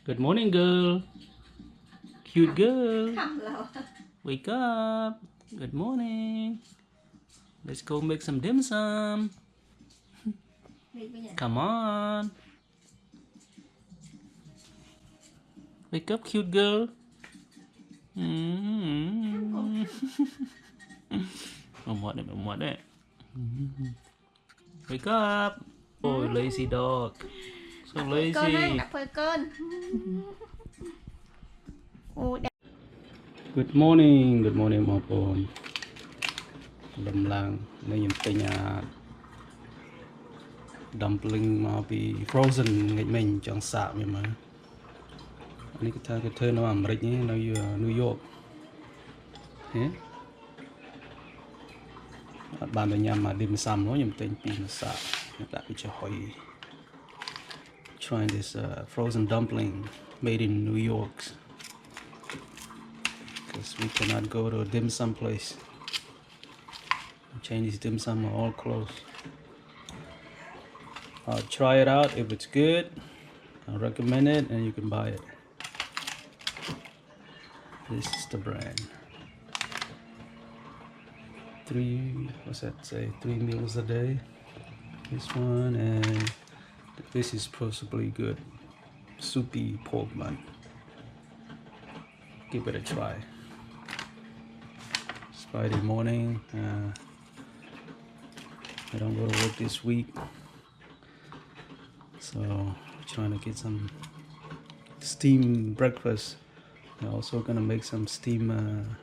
Good morning, girl. Cute girl. Hello. Wake up. Good morning. Let's go make some dim sum. Come on. Wake up, cute girl. Muộn đấy. Wake up. Oh, lazy dog. So lazy. Good morning. Good morning, my boy. Lâm lang đây nhìn thấy nhà dumpling mà bị frozen ngày mình chẳng xạo mà anh cái thơ nó làm rịch nhé nó ở New York thế bạn ở nhà mà dim sum nó nhìn thấy pin xạo đã bị cho hỏi trying this frozen dumpling made in New York because we cannot go to a dim sum place. Chinese dim sum are all closed. I'll try it out. If it's good, I'll recommend it and you can buy it. This is the brand. What's that say? 3 meals a day. This one, and this is possibly good. Soupy pork bun. Give it a try. It's Friday morning. I don't go to work this week, so I'm trying to get some steamed breakfast. I'm also gonna make some steamed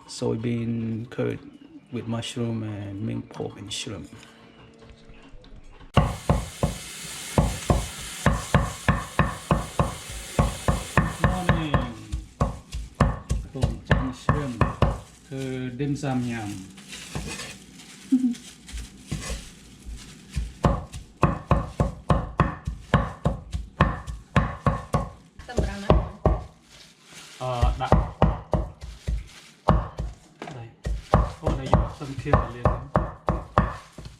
soybean curd with mushroom and mink pork and shrimp. Morning. Pork and shrimp. Dim sum yum. Đặt đây đây dùng tâm thiên liền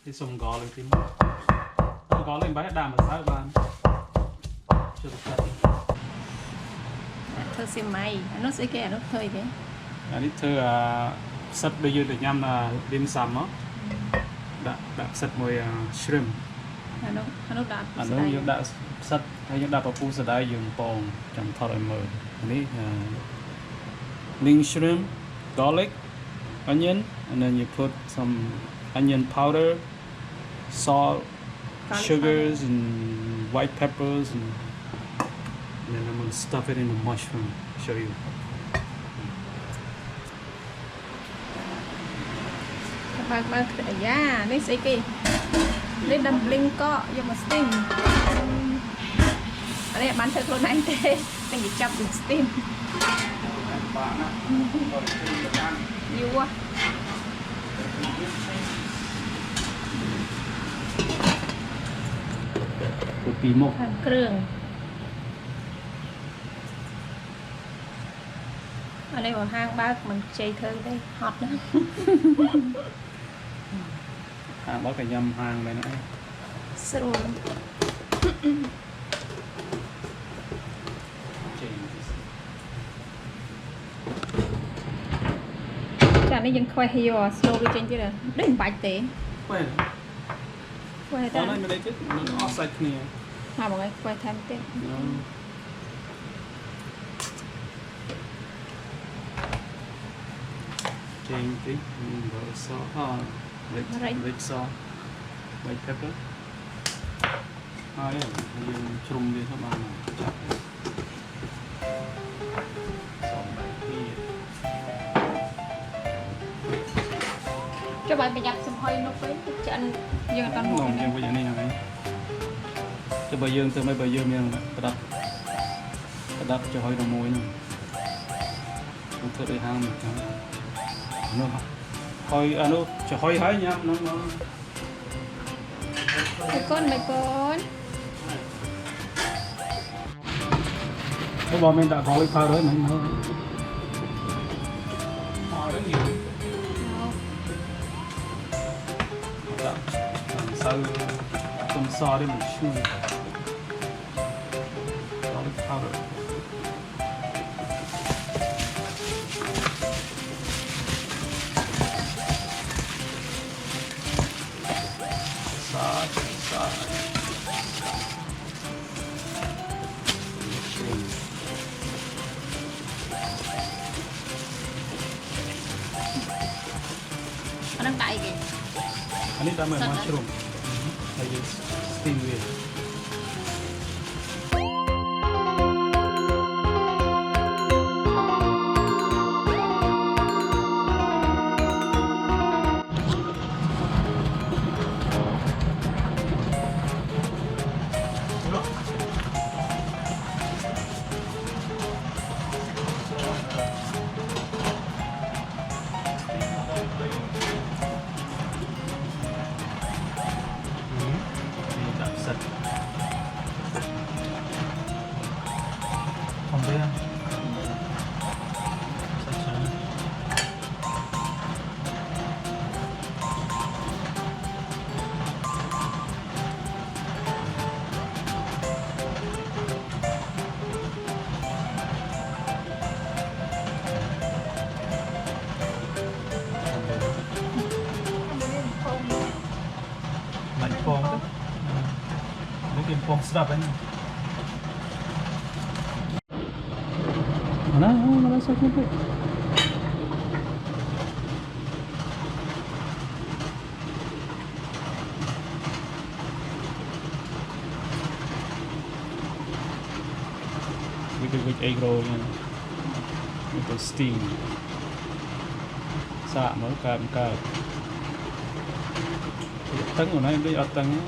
cái sông gò lên tím gò lên bãi đàm ở xã ban chưa được cắt Thơ xem mày nó sẽ kẻ nó thôi thế anh ấy thơ sắt bây giờ được nhâm là dim sum đó đã sắt mùi shrimp nó đã anh đã sắt hay những đã bảo phu sẽ đại dùng bông trong thọ lại mờ này mink shrimp, garlic, onion, and then you put some onion powder, salt, sugars, and white peppers, and then I'm gonna stuff it in the mushroom. Show you. Bạn yeah, this is key. This dumpling có dùng một steam. Ở đây bán thật luôn anh thế, mình chỉ chọc được steam. Nhiều quá. Copy một. Krương. Ở đây vào hang bác mình chơi thơ đây, hot nữa. Hàng bác phải nhâm hàng này nữa. Sườn. Này dân khoai hiêu à, slow đi trên chứ là đừng bạch tế khoai ta nói đây chứ nó sạch nè mọi người khoai thêm tiếp trên tí rồi sauce red sauce white pepper dùng trùng đi các bạn cho bạn bị nhập xong hơi nó với cho anh dương toàn bộ này bây giờ này này cho bà dương từ mấy bà dương nha đặt cho hơi đầu môi này nó thưa để hang nó hơi nó cho hơi hái nha nó mấy con cái bò mình đã có cái phao đấy mình nó rất nhiều sau tôm so để mình chua anh ấy đâm mushroom. I just steam it. Không biết lạnh phong đấy, mấy cái phong sập ấy. Mana sakit tu? With egg roll and with the steam. Sa mới cam cam. Tấn của nó em đi ở tấn.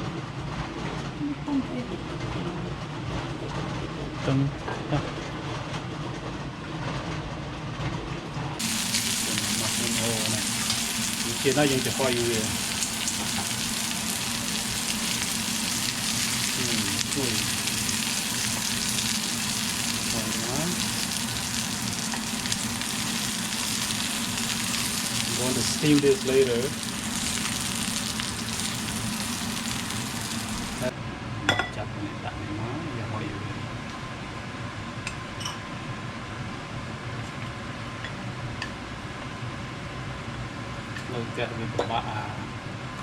Tấn. Hiện nay dùng để khoai rồi. I'm going to steam this later. Chặt này đặt nó và khoai rồi. Rồi kẹt với bạ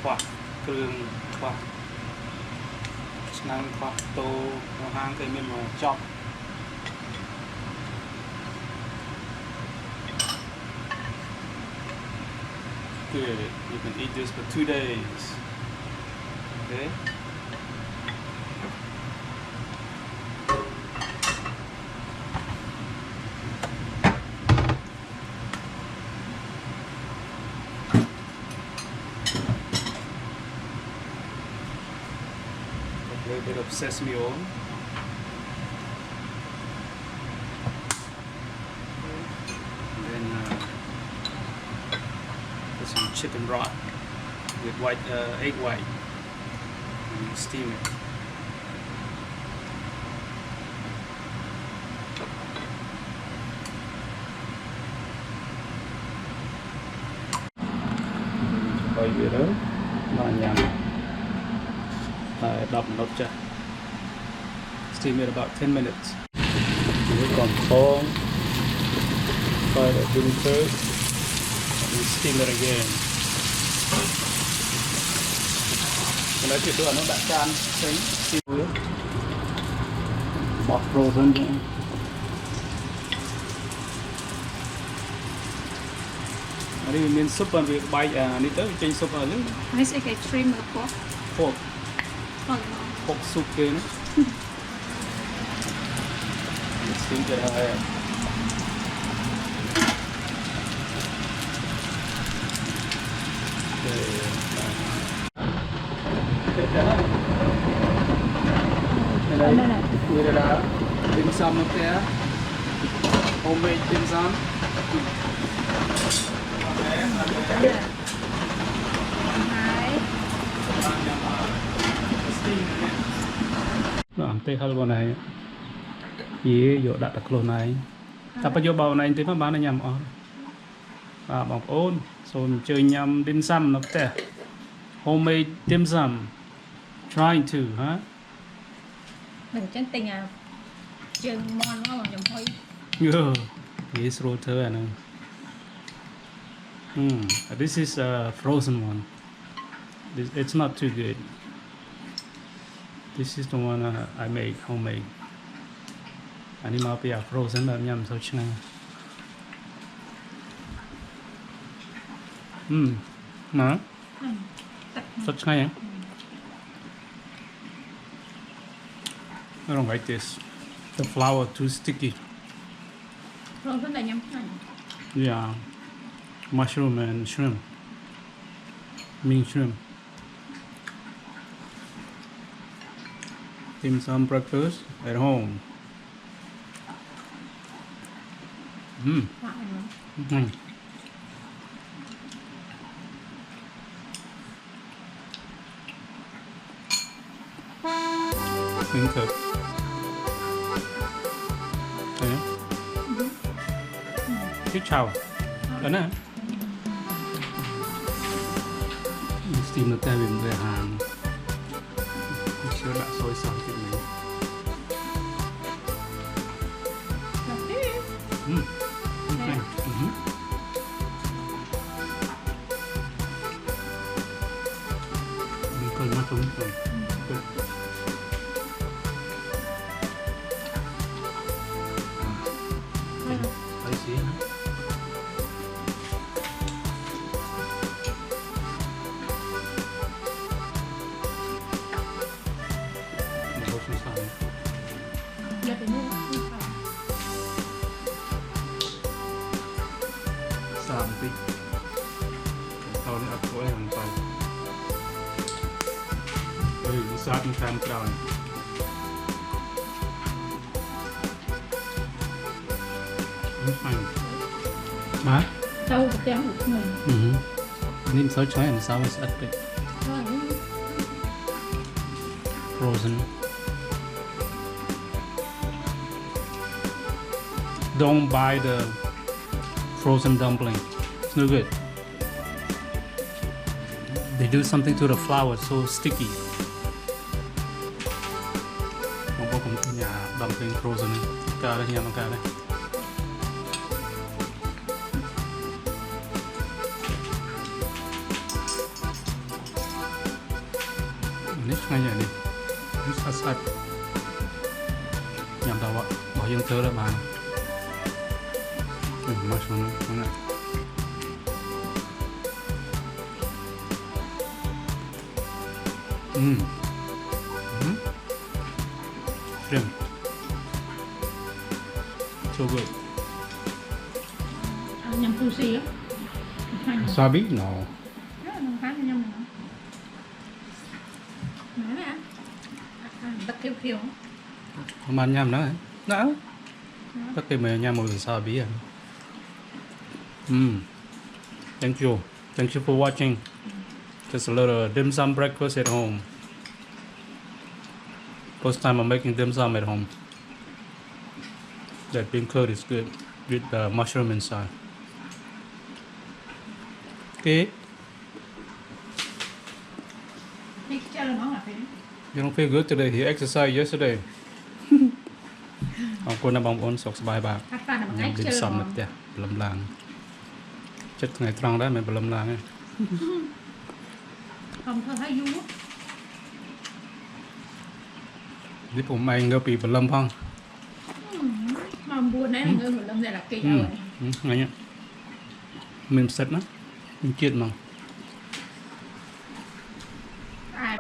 khoác cương khoác năng khoác tô hang cây miên mà chọc. Good. You can eat this for 2 days. Okay. A little bit of sesame oil. And then put some chicken broth with egg white and steam it. Quay về đó mà nhằm đập nốt cho steam it about 10 minutes. We're going to foam, fry the bean first, and steam it again. Cái này thì tôi nó đã chan xính steam nước bọt frozen nữa. Ở đây miếng súp và việc bay đi tới trên súp ở nước. Này sẽ cái trim ở pork. Pork. Pork soup kia nữa. Steam cho nó hay. Đây này, người đã dim sum up there, homemade dim sum. Nó ăn tê hơn con này, gì vô đặt được luôn này, tapi vô bầu này thì nó bán nó nhầm on, bọc ôn, rồi chơi nhầm dim sum up there, homemade dim sum, trying to, hả? Mình chân tình à, chừng ngon nó làm thôi. Yeah, yes, rotor and this is a frozen one. It's not too good. This is the one I made homemade. Anh đi mà bây giờ frozen là nhầm sao chứ nào? Tắt Such kind, eh? I don't like this. The flour too sticky. Frozen là nhắm này. Yeah. Mushroom and shrimp. Ming shrimp. Dim sum breakfast at home. Lại nữa. Miếng thịt. Đấy. Cái chào. Đấy nè. Steam nó tay về hàng. Chưa đã sôi xong thịt mình. Okay. Mình cần nó đúng rồi. Thấy xí hả? Mình có xí xào. Giờ phải mua. Xào một tí. Sau này ập khối hàng tay. Sát một tham tròn. Má? Sâu và kéo một người. Nim sao chói and sao is at bit. Frozen. Don't buy the frozen dumpling. It's no good. They do something to the flour, it's so sticky. Không có cùng nhà dumpling frozen này. Cả đây nhà mà cả đây. Nít ngay vậy đi. Nít sát sát. Nhằm đầu ạ. Bỏ dương thơ ra bàn. Mushroom này. Shrimp. So good. Nhầm sushi á. Wasabi? No. Rất là ngon khá là nhầm nữa. Nói nè. Đặc kêu kêu. Không ăn nhầm nữa hả? Đó. Tất cả mình nhầm một wasabi à. Thank you. Thank you for watching. Just a little dim sum breakfast at home. First time I'm making dim sum at home. That bean curd is good with the mushroom inside. Okay. Đi chơi là món là phải. You don't feel good today. You exercised yesterday. Ông cô nằm bóng ôn sọc bài bạc. Hát pha là một ngày Dim chơi sum là nè, lầm làng. Chết ngày trăng đó mình lầm làng ấy. không thôi thấy vui. นี่ผมเองก็ปีบลำพัง Mà buồn đấy là người một lâm này là kỳ rồi. Ngay nhá. Mình sạch nó. Mình chiết mà. À.